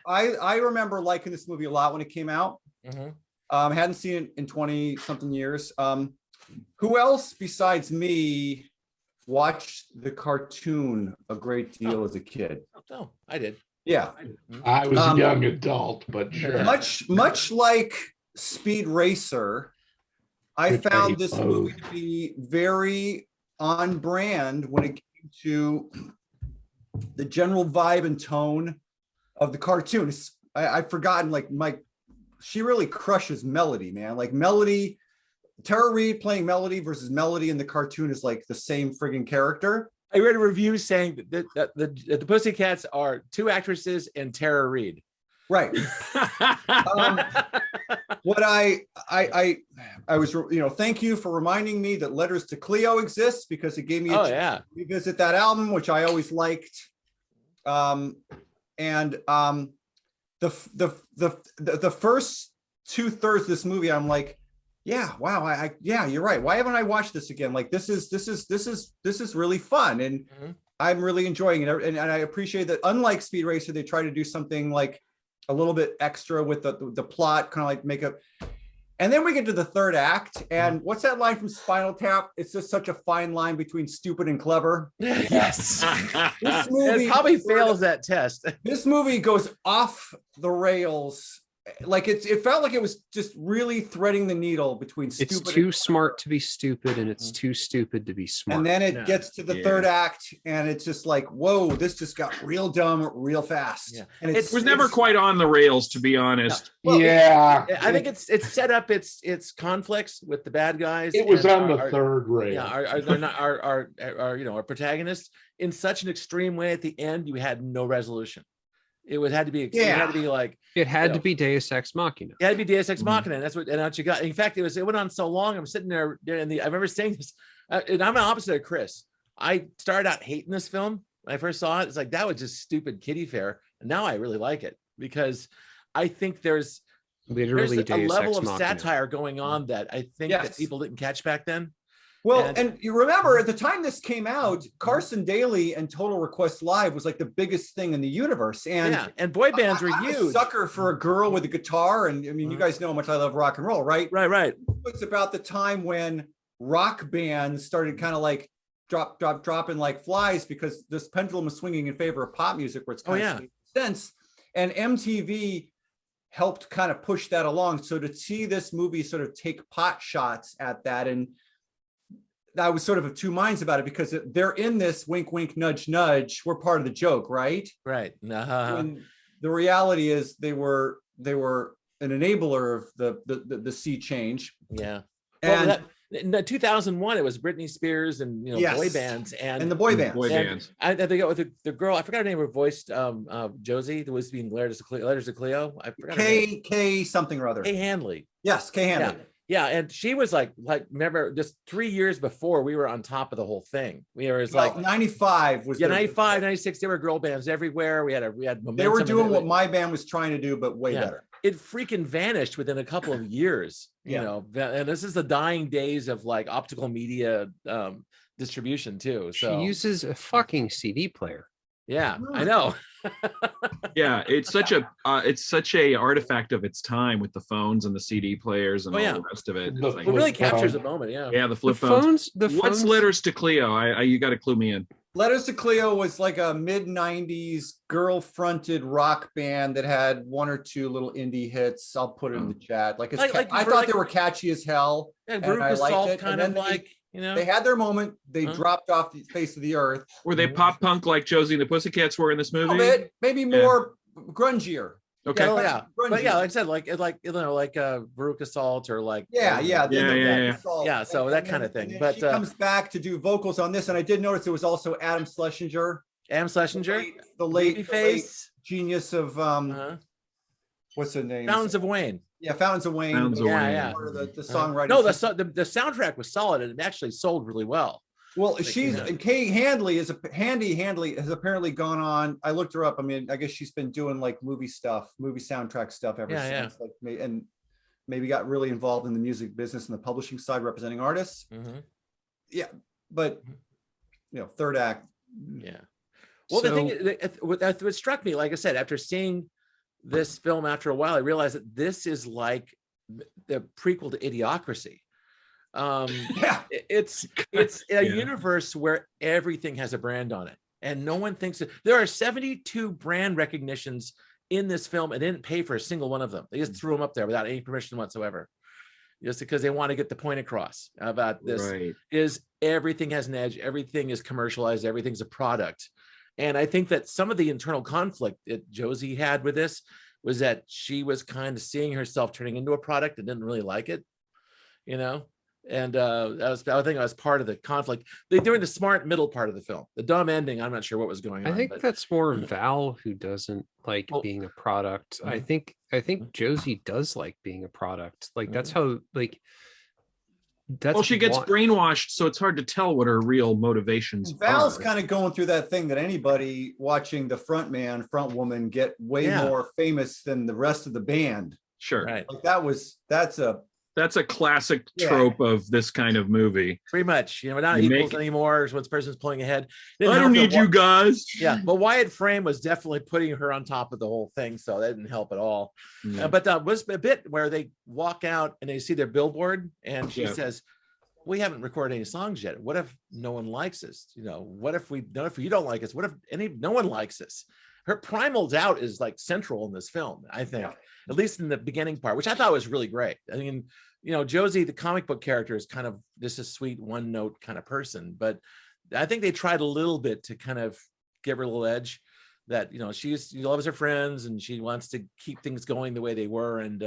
I remember liking this movie a lot when it came out. Hadn't seen it in 20 something years. Who else besides me watched the cartoon a great deal as a kid? Oh, I did. Yeah, I was a young adult, but sure. Much like Speed Racer, I found this movie to be very on brand when it came to the general vibe and tone of the cartoon. I've forgotten, like, she really crushes Melody, man. Like Melody, Tara Reid playing Melody versus Melody in the cartoon is like the same friggin' character. I read a review saying that the Pussycats are 2 actresses and Tara Reid. Right. What I was, thank you for reminding me that Letters to Cleo exists, because it gave me a chance to revisit that album, which I always liked. The first 2/3 of this movie, I'm like, yeah, wow, yeah, you're right. Why haven't I watched this again? Like, this is really fun, and I'm really enjoying it. And I appreciate that. Unlike Speed Racer, they try to do something like a little bit extra with the plot, kind of like make up. And then we get to the third act, and what's that line from Spinal Tap? It's just such a fine line between stupid and clever. Yes. This movie it probably fails that test. This movie goes off the rails. Like it felt like it was just really threading the needle between stupid. It's too smart to be stupid, and it's too stupid to be smart. And then it gets to the third act, and it's just like, whoa, this just got real dumb real fast. Yeah. And it was never quite on the rails, to be honest. No. Well, I think it's set up its conflicts with the bad guys. It was on the third rail. Yeah, our protagonists in such an extreme way. At the end, you had no resolution. It had to be like it had to be Deus Ex Machina. It had to be Deus Ex Machina, and that's what you got. In fact, it went on so long. I'm sitting there, and I remember saying this, and I'm the opposite of Chris. I started out hating this film when I first saw it. It's like, that was just stupid kiddie fare, and now I really like it, because I think there's literally a level of satire going on that I think that people didn't catch back then. Well, and you remember at the time this came out, Carson Daly and Total Request Live was like the biggest thing in the universe. And boy bands were huge. I'm a sucker for a girl with a guitar. And I mean, you guys know how much I love rock and roll, right? Right. It's about the time when rock bands started kind of like dropping like flies, because this pendulum was swinging in favor of pop music, where it's kind of sense. And MTV helped kind of push that along. So to see this movie sort of take pot shots at that, and I was sort of of two minds about it, because they're in this wink, wink, nudge, nudge. We're part of the joke, right? Right. And the reality is they were an enabler of the sea change. Yeah. And in 2001, it was Britney Spears and boy bands and the boy bands. I think with the girl, I forgot her name, who voiced Josie, who was being Letters to Cleo. I forgot K something or other. Kay Handley. Yes, Kay Handley. Yeah, and she was like remember, just 3 years before, we were on top of the whole thing. We were 95 was 95, 96. There were girl bands everywhere. We had momentum. They were doing what my band was trying to do, but way better. It freaking vanished within a couple of years. You know, and this is the dying days of like optical media distribution too. So she uses a fucking CD player. Yeah, I know. Yeah, it's such a artifact of its time, with the phones and the CD players and all the rest of it. It really captures the moment. Yeah, the flip phones. What's Letters to Cleo? You got to clue me in. Letters to Cleo was like a mid-90s girl-fronted rock band that had one or two little indie hits. I'll put it in the chat. I thought they were catchy as hell. Yeah, and I liked it. Kind of like, they had their moment. They dropped off the face of the earth. Were they pop punk like Josie and the Pussycats were in this movie? A little bit, maybe more grungier. Okay. But yeah, like I said, like Veruca Salt, or like yeah. So that kind of thing. But she comes back to do vocals on this, and I did notice it was also Adam Schlesinger. The late genius of what's the name? Fountains of Wayne. Yeah, Fountains of Wayne. Yeah. The songwriting. No, the soundtrack was solid, and it actually sold really well. Well, Kay Handley has apparently gone on. I looked her up. I mean, I guess she's been doing like movie soundtrack stuff ever since. Like, and maybe got really involved in the music business and the publishing side, representing artists. Yeah, but third act. Yeah. Well, the So- thing what struck me, like I said, after seeing this film after a while, I realized that this is like the prequel to Idiocracy. Yeah. It's a universe where everything has a brand on it, and no one thinks that there are 72 brand recognitions in this film and didn't pay for a single one of them. They just threw them up there without any permission whatsoever, just because they want to get the point across about this. Right. Is everything has an edge, everything is commercialized, everything's a product. And I think that some of the internal conflict that Josie had with this was that she was kind of seeing herself turning into a product and didn't really like it, you know. And I think that was part of the conflict. They're doing the smart middle part of the film. The dumb ending, I'm not sure what was going on. I think but that's more Val who doesn't like Well, being a product. I think Josie does like being a product. Like that's how like that's Well, she gets why- brainwashed, so it's hard to tell what her real motivations Val's are. kind of going through that thing that anybody watching the front man, front woman get way more famous than the rest of the band. Sure. right, Like that's a That's a classic trope of this kind of movie. pretty much. You know, we're not You equals make- anymore. One person's pulling ahead. I don't need you guys. Yeah, but Wyatt Frame was definitely putting her on top of the whole thing, so that didn't help at all. Yeah. But was a bit where they walk out and they see their billboard, and she Yeah. says, "We haven't recorded any songs yet. What if no one likes us? You know, what if you don't like us? What if no one likes us?" Her primal doubt is like central in this film, I think, at least in the beginning part, which I thought was really great. I mean, you know, Josie, the comic book character, is kind of just a sweet one note kind of person, but I think they tried a little bit to kind of give her a little edge that, you know, she loves her friends and she wants to keep things going the way they were. And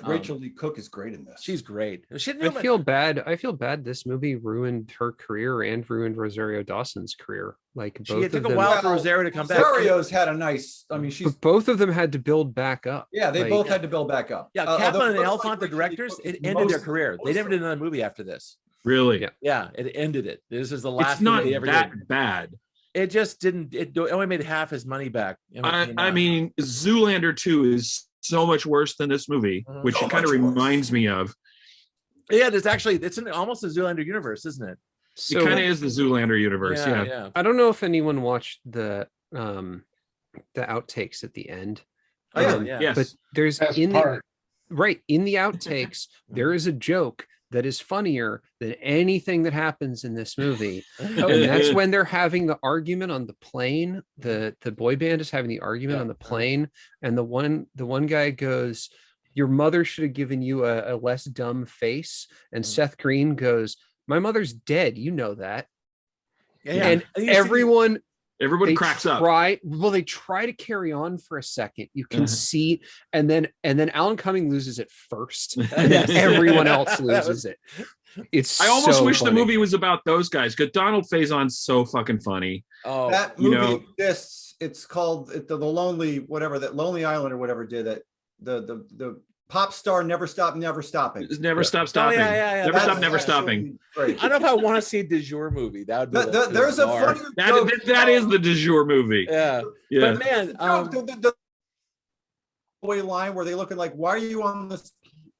Rachel Lee Cook is great in this. she's great. She I didn't feel bad. This movie ruined her career and ruined Rosario Dawson's career. Like it both took of a them, while for Rosario to come back. Rosario's had a nice, I mean, she's, but both of them had to build back up. yeah, they Like- both had to build back up. Yeah, Although Kaplan and it looks Elfont, like the Rachel Lee directors, Cook it is ended their most- career. They never did another movie after this. Really? Yeah. Yeah, it ended it. This is the last It's not movie they ever that did. bad. It just didn't. It only made half his money back. when it came I out. mean, Zoolander 2 is so much worse than this movie, which So it kind of much worse. reminds me of. yeah, it's almost a Zoolander universe, isn't it? It kind of is the Zoolander universe. Yeah. yeah. I don't know if anyone watched the outtakes at the end. Oh, yeah. yeah. Yes. But there's Best in the part. right in the outtakes, there is a joke that is funnier than anything that happens in this movie. And that's when they're having the argument on the plane. The boy band is having the argument on the plane, and the one guy goes, "Your mother should have given you a less dumb face." And Seth Green goes, "My mother's dead. You know that." Yeah. And you see- everyone Everybody they cracks up. they try to carry on for a second. You can see, and then Alan Cumming loses it first, and then everyone else loses it. It's I almost so wish the funny. movie was about those guys because Donald Faison's so fucking funny. Oh, That you movie know- exists. It's called the Lonely, whatever, that Lonely Island or whatever did it. The pop star Never Stop, Never Stopping. Never stop stopping. yeah. Never That's stop, never actually stopping. Great. I don't know if I want to see a de jour movie. That would be There's a bizarre. funny That is the de jour movie. Yeah. Yeah. But man, the way line where they looking like, why are you on this?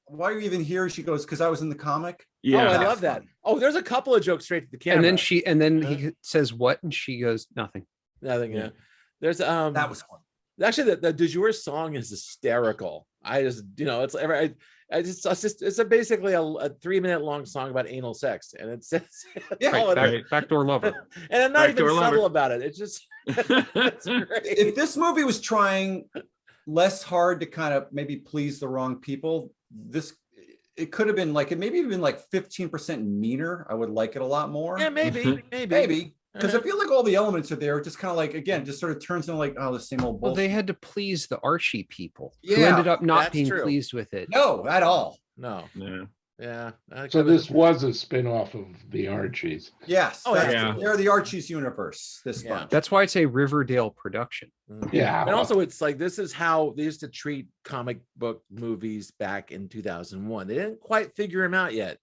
Why are you even here? She goes, because I was in the comic. Yeah. I love that. Oh, there's a couple of jokes straight to the camera. And then he says what, and she goes nothing. Nothing. Yeah. There's That was fun. actually the de jour song is hysterical. I just, you know, it's basically a 3-minute long song about anal sex, and it's Yeah. Backdoor lover. and I'm not even Backdoor subtle lover. about it. It's just it's great. If this movie was trying less hard to kind of maybe please the wrong people, it could have been like, it maybe even like 15% meaner. I would like it a lot more. Yeah, maybe. Maybe. Because I feel like all the elements are there. It just kind of like, again, just sort of turns into like, oh, the same old Well, bullshit. they had to please the Archie people, who Yeah, ended up not that's being true. pleased with it. No, at all. No. Yeah. Yeah. So this was a spin-off of the Archies. Yes. Oh, yeah. They're the Archie's universe. This Yeah. bunch. That's why it's a Riverdale production. Yeah. And also, it's like this is how they used to treat comic book movies back in 2001. They didn't quite figure them out yet.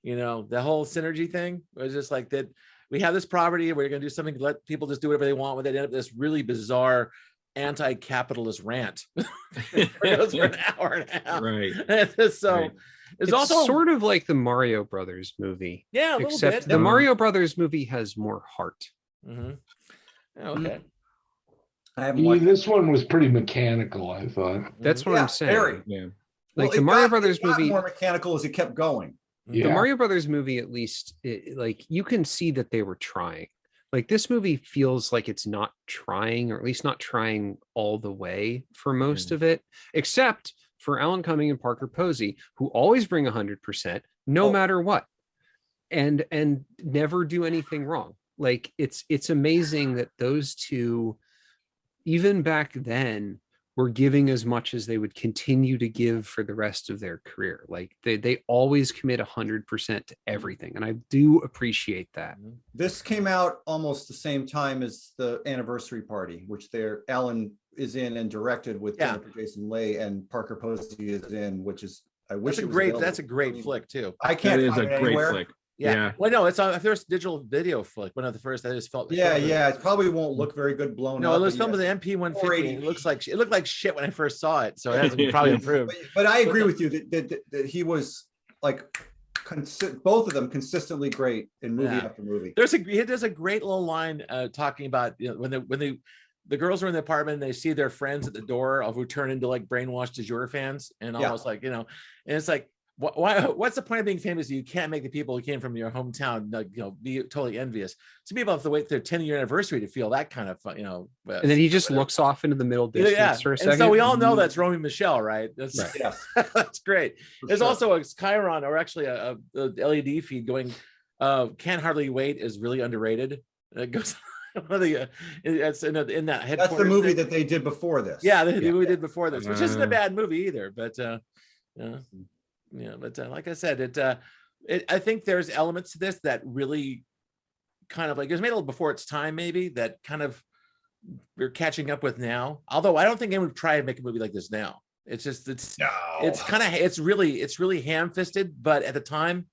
You know, the whole synergy thing was just like that. We have this property, we're going to do something to let people just do whatever they want with it. End up this really bizarre anti-capitalist rant. It goes for an hour and a half. Right. So Right. it's It's also sort of like the Mario Brothers movie, yeah, a little except bit. the Mario Brothers movie has more heart. Mhm. Oh, okay. I haven't watched. This one was pretty mechanical, I thought. That's what Yeah, I'm saying. very. Yeah. Like Well, the it Mario got- Brothers it got movie, more mechanical as it kept going. the Yeah. Mario Brothers movie, at least, like you can see that they were trying. Like this movie feels like it's not trying, or at least not trying all the way for most of it, except for Alan Cumming and Parker Posey, who always bring 100%, no matter what, and never do anything wrong. Like it's amazing that those two, even back then, were giving as much as they would continue to give for the rest of their career. Like they always commit 100% to everything, and I do appreciate that. This came out almost the same time as the Anniversary Party, which Alan is in and directed with Jennifer Jason Leigh, and Parker Posey is in, which is That's a great flick too. I can't It is find a it great anywhere. flick. Yeah. Yeah. Well, no, it's a first digital video flick. One of the first. I just felt. Yeah. It probably won't look very good blown No, up. it was but filmed with yeah. the MP 150. 480. It looked like shit when I first saw it, so it hasn't probably improved. But I agree with you that he was like both of them consistently great in movie after movie. He does a great little line talking about, you know, when the girls are in the apartment and they see their friends at the door who turn into like brainwashed de jure fans and almost like, you know, and it's like, what's the point of being famous? You can't make the people who came from your hometown, like, you know, be totally envious. Some people have to wait their 10-year anniversary to feel that kind of, you know. And then he just looks off into the middle distance for a second. And so we all know that's Romy Michelle, right? That's Right. Yes. that's great. For There's sure. also a Chiron, or actually a LED feed going. Can't Hardly Wait is really underrated. It goes. It's in that headquarters. That's the movie thing. that they did before this. Yeah, the movie we did before this, which isn't a bad movie either. But like I said, I think there's elements to this that really kind of like it was made a little before its time, maybe, that kind of we're catching up with now. Although I don't think anyone would try and make a movie like this now. It's really ham-fisted, but at the time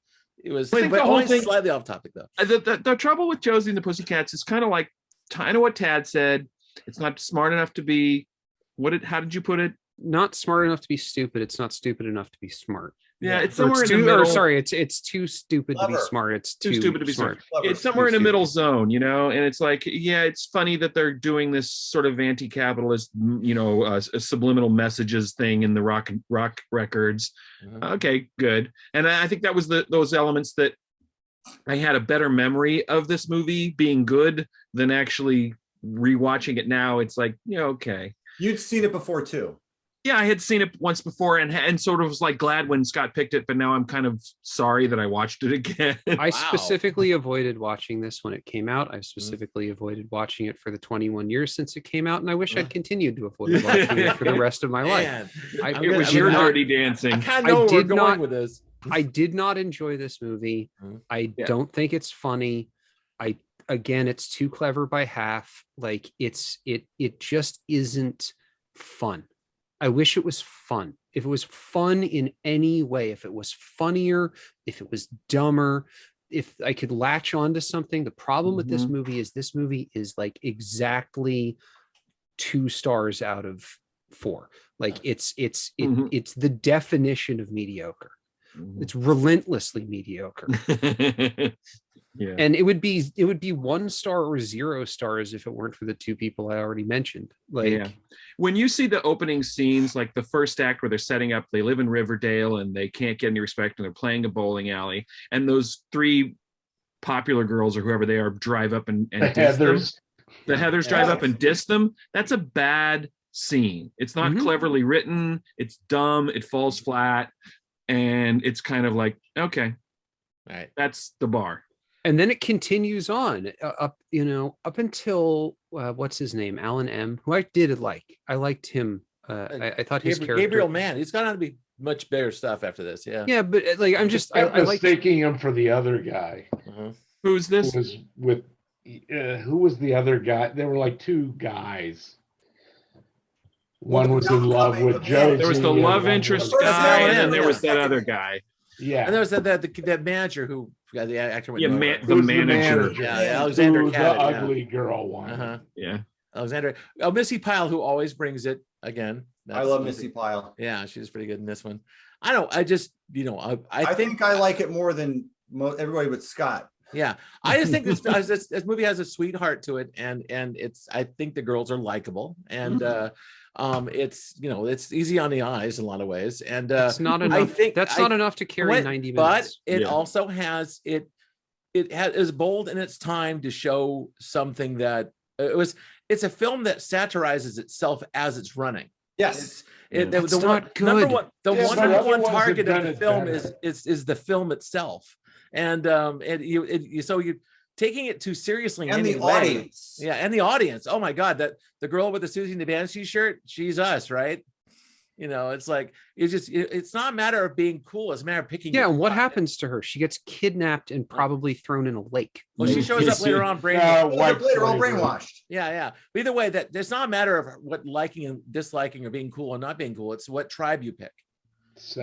it was. I think but the whole only thing- slightly off topic though. The trouble with Josie and the Pussycats is kind of like what Tad said. It's not smart enough to be. How did you put it? Not smart enough to be stupid. It's not stupid enough to be smart. Yeah, it's Or somewhere it's in the too, or middle. sorry, it's too stupid to be Clever. smart. It's Too stupid to be smart. Clever. It's somewhere in Too the middle stupid. zone, you know, and it's like, yeah, it's funny that they're doing this sort of anti-capitalist, you know, subliminal messages thing in the rock records. Okay, good. And I think that was those elements that I had a better memory of this movie being good than actually rewatching it now. It's like, yeah, okay. You'd seen it before too. Yeah, I had seen it once before and sort of was like glad when Scott picked it, but now I'm kind of sorry that I watched it again. I specifically avoided watching this when it came out. I specifically avoided watching it for the 21 years since it came out, and I wish I'd continued to avoid watching it for the rest of my life. Man, It was your dirty I dancing. kind of know where we're did going not- with this. I did not enjoy this movie. I don't think it's funny. Again, it's too clever by half. Like it just isn't fun. I wish it was fun. If it was fun in any way, if it was funnier, if it was dumber, if I could latch onto something. The problem with this movie is like exactly 2 stars out of 4. Like it's the definition of mediocre. It's relentlessly mediocre. Yeah. And it would be 1 star or 0 stars if it weren't for the 2 people I already mentioned. Like, Yeah. When you see the opening scenes, like the first act where they're setting up, they live in Riverdale and they can't get any respect and they're playing a bowling alley, and those 3 popular girls or whoever they are drive up and The diss them. Heathers. The Heathers drive up and diss them. That's a bad scene. It's not cleverly written. It's dumb. It falls flat. And it's kind of like, okay, All right. that's the bar. and then it continues on up until what's his name, Alan M, who I did like. I liked him. I thought his character, Gabriel Mann, he's gone on to be much better stuff after this. Yeah. but like I'm just Kept I like mistaking him for the other guy. Who's Who this? was with? Who was the other guy? There were like 2 guys. One was in love with Josie. There was the and love one interest was- guy, Yeah, and there yeah. was that other guy. Yeah. And there was that manager who the actor went Yeah, nowhere. the Who's manager. Yeah, Alexander Who the Caddick, yeah. ugly girl one. Uh-huh. Yeah. Alexander. Oh, Missy Pyle, who always brings it again. I love Missy Pyle. Yeah, she's pretty good in this one. I just, I think I like it more than everybody but Scott. Yeah, I just think this movie has a sweetheart to it, and I think the girls are likable, and it's it's easy on the eyes in a lot of ways, and It's not enough. I think That's not enough to carry 90 But minutes. it also has is bold in its time to show something that it's a film that satirizes itself as it's running. Yes. That's the not good. number one but number other one ones have target of done the it film better. is the film itself, and so you're taking it too seriously in And any the way. audience. Yeah, and the audience. Oh my God, that the girl with the Susie and the Banshee shirt, she's us, right? It's like it's not a matter of being cool, it's a matter of picking. Yeah, and what happens to her? She gets kidnapped and probably thrown in a lake. Well, she shows up later on brainwashed. Later on brainwashed. Yeah. But either way, that there's not a matter of what liking and disliking or being cool or not being cool. It's what tribe you pick. It's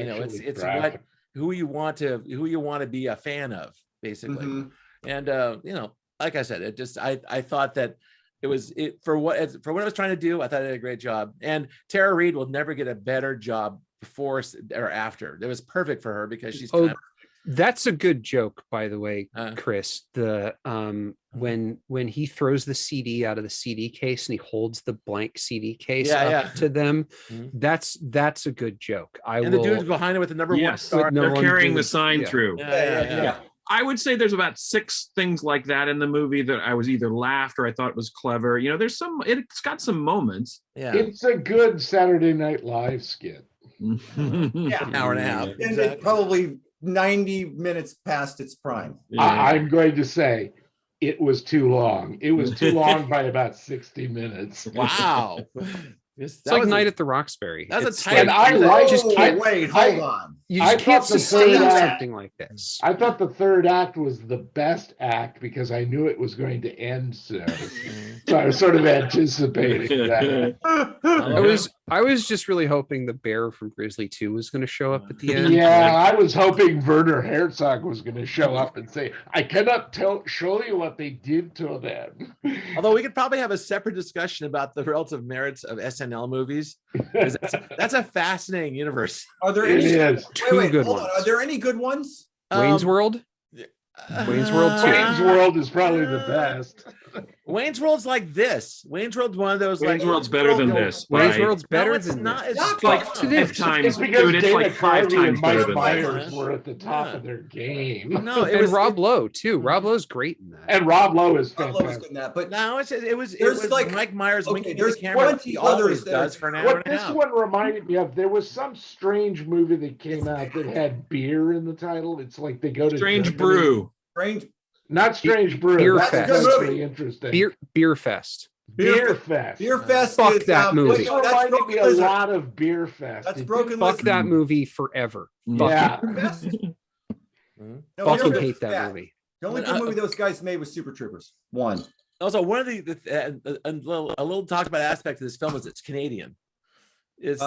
what who you want to be a fan of, basically. And like I said, I thought that for what it was trying to do, I thought it did a great job. And Tara Reid will never get a better job before or after. It was perfect for her because she's that's a good joke, by the way, Chris. The when he throws the CD out of the CD case and he holds the blank CD case up to them, that's a good joke. The dude's behind it with the number one star. They're carrying the sign through. Yeah. I would say there's about 6 things like that in the movie that I was either laughed or I thought was clever. There's it's got some moments. Yeah. It's a good Saturday Night Live skit. An hour and a half. And it probably 90 minutes past its prime. I'm going to say it was too long. It was too long by about 60 minutes. Wow. It's like Night at the Roxbury. That's a tight. tight. And I like. Wait, hold on. You I just can't thought the sustain third act- something like this. I thought the third act was the best act because I knew it was going to end soon. So I was sort of anticipating that. I was just really hoping the bear from Grizzly 2 was going to show up at the end. Yeah, I was hoping Werner Herzog was going to show up and say, "I cannot show you what they did to them." Although we could probably have a separate discussion about the relative merits of SNL movies. That's a fascinating universe. Are there It any is. wait, good hold on. ones. Are there any good ones? Wayne's World? Wayne's World 2. Wayne's World is probably the best. Wayne's World's like this. Wayne's World's one of those. Wayne's like, World's better than this. Wayne's by- World's better it's than not. this. It's like not. 5 times. It's because Dude, it's Dana like 5 Carvey times and better Mike than Myers this. were at the top of their game. No, it And was Rob Lowe too. Rob Lowe's great in that. And Rob Lowe is I love fantastic. good in that, but No, it was There's like- Mike Myers okay, winking at there's the camera. plenty He others always that does are- for an hour What and a this half. one reminded me of, there was some strange movie that came out that had beer in the title. It's like they go to Strange Germany. Brew. Strange Not Strange Brew. Beer That's Fest. really interesting. Beer Fest. Beer Fest. Beer Fest. Fuck is, that movie. This no, that's reminded Broken me a Lizard. lot of Beer Fest. That's It Broken Fuck Lizard. that movie forever. Yeah. No, Fucking Beer hate Fest that bad. movie. The only good movie those guys made was Super Troopers. One. Also, one of a little talked about aspect of this film is it's Canadian. It's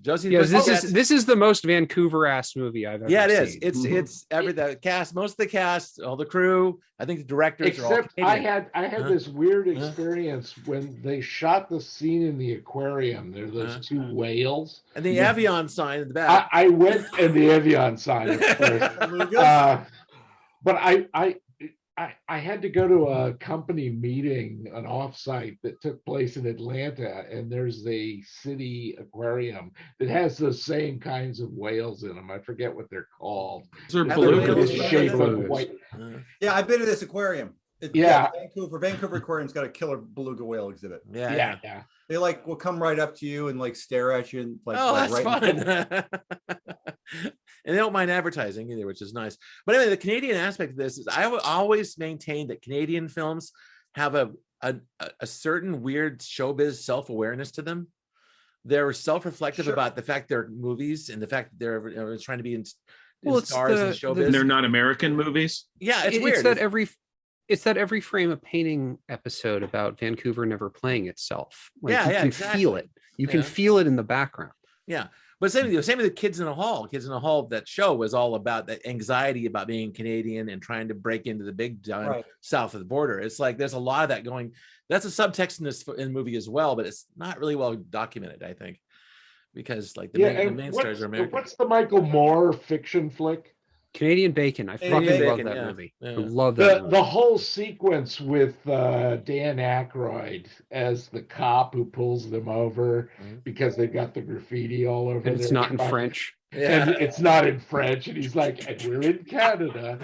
Josie. Yeah, Pussycats- this is the most Vancouver ass movie I've ever Yeah, it seen. is. It's the cast, most of the cast, all the crew. I think the directors are all Except Canadian. I had this weird experience when they shot the scene in the aquarium. There are those 2 whales. And the Avion sign in the back. I went and the Evian sign, of course. But I had to go to a company meeting, an offsite that took place in Atlanta, and there's a city aquarium that has the same kinds of whales in them. I forget what they're called. Those are Have They're the belugas. whales- this shape of Belugas. white. Yeah, I've been to this aquarium. Yeah. Vancouver Aquarium's got a killer beluga whale exhibit. Yeah. They will come right up to you and stare at you and Oh, that's right fun. And they don't mind advertising either, which is nice. But anyway, the Canadian aspect of this is I would always maintain that Canadian films have a certain weird showbiz self-awareness to them. They're self-reflective about the fact they're movies and the fact that they're trying to be in stars in showbiz. And they're not American movies. Yeah, it's weird. It's that every frame a painting episode about Vancouver never playing itself. You Yeah, can exactly. feel it. You can feel it in the background. Yeah. But same with the Kids in the Hall. Kids in the Hall, that show was all about that anxiety about being Canadian and trying to break into the big time south of the border. It's like there's a lot of that going. That's a subtext in the movie as well, but it's not really well documented, I think, because the main stars are American. What's the Michael Moore fiction flick? Canadian Bacon. I Canadian fucking love Bacon, that yeah, movie. yeah. I love that movie. The whole sequence with Dan Aykroyd as the cop who pulls them over because they've got the graffiti all over. And it's their not in truck. French. Yeah. And it's not in French, and he's like, "And we're in Canada."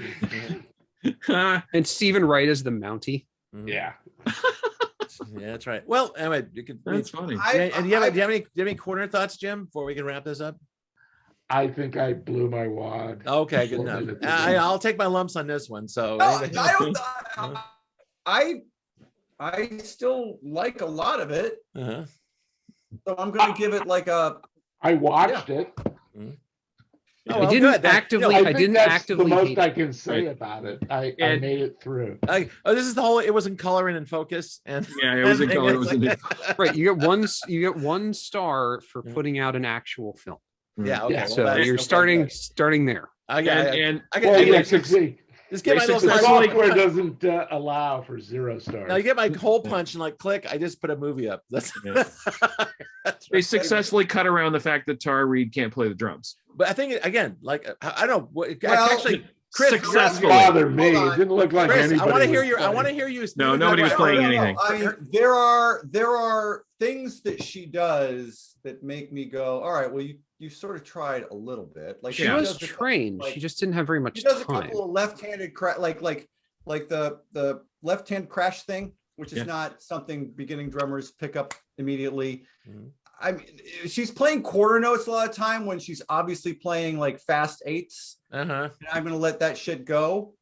And Stephen Wright is the Mountie. Yeah, Yeah, that's right. Well, anyway, you could. That's funny. And do you have any corner thoughts, Jim, before we can wrap this up? I think I blew my wad. Okay, good 4 enough. minutes ago. I'll take my lumps on this one. So No, I still like a lot of it, uh-huh. so I'm going to give it like a. I watched it. Oh, I didn't actively. I I think didn't that's actively the most hate I it. can say about it. I And- made it through. This is the whole. It was in color and in focus, and Yeah, it was in color. It was in Right, you get one star for putting out an actual film. yeah. Okay, Yeah, well, So that's- you're okay, starting there. good. and I Well, get yeah, just get my they little. the successfully- software doesn't allow for 0 stars. Now you get my hole punch and like click. I just put a movie up. That's. Yeah. That's they right. successfully cut around the fact that Tara Reid can't play the drums. But I think again, like I don't know. Well, Actually, Chris, successfully. Bother me. Hold on. It didn't look like Chris, anybody. I want to hear was your. I playing. want to hear you. No, nobody was playing anything. I mean, there are things that she does that make me go, all right, well, you sort of tried a little bit. Like She Yeah. was does a couple- trained. like, She just didn't have very much she does a time. couple of left-handed like the left-hand crash thing, which is Yeah. not something beginning drummers pick up immediately. Mhm. I mean, she's playing quarter notes a lot of time when she's obviously playing like fast eights. Uh-huh. And I'm gonna let that shit go.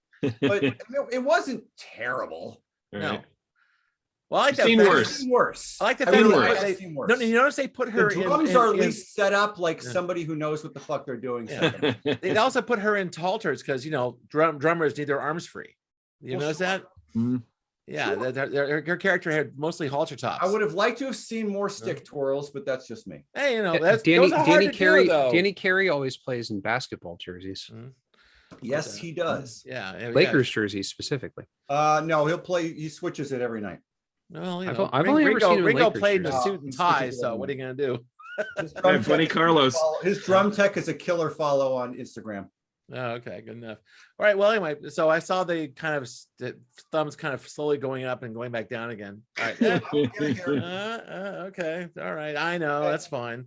But it wasn't terrible. No. Well, I like I've seen that. I've worse. seen worse. I like the I fact really that have they- seen worse. No, you notice they put her The drums in, are at in- least set up like Yeah. somebody who knows what the fuck they're doing. They also put her in halters because drummers need their arms free. You Well, notice that? Mhm. Yeah, her character had mostly halter tops. I would have liked to have seen more stick twirls, but that's just me. Hey, Yeah, those Danny are hard to Carey. do, though. Danny Carey always plays in basketball jerseys, Yes, he does. Yeah, Lakers jerseys specifically. No, he switches it every night. Well, I've only ever seen him in Ringo Lakers played in a jerseys. suit and He's tie. switches it So every what are you gonna do? His Yeah, drum Bunny tech- Carlos. His drum tech is a killer follow on Instagram. Oh, okay, good enough. All right. Well, anyway, so I saw the kind of the thumbs kind of slowly going up and going back down again. All right. Yeah, Okay. All right. I know. That's fine.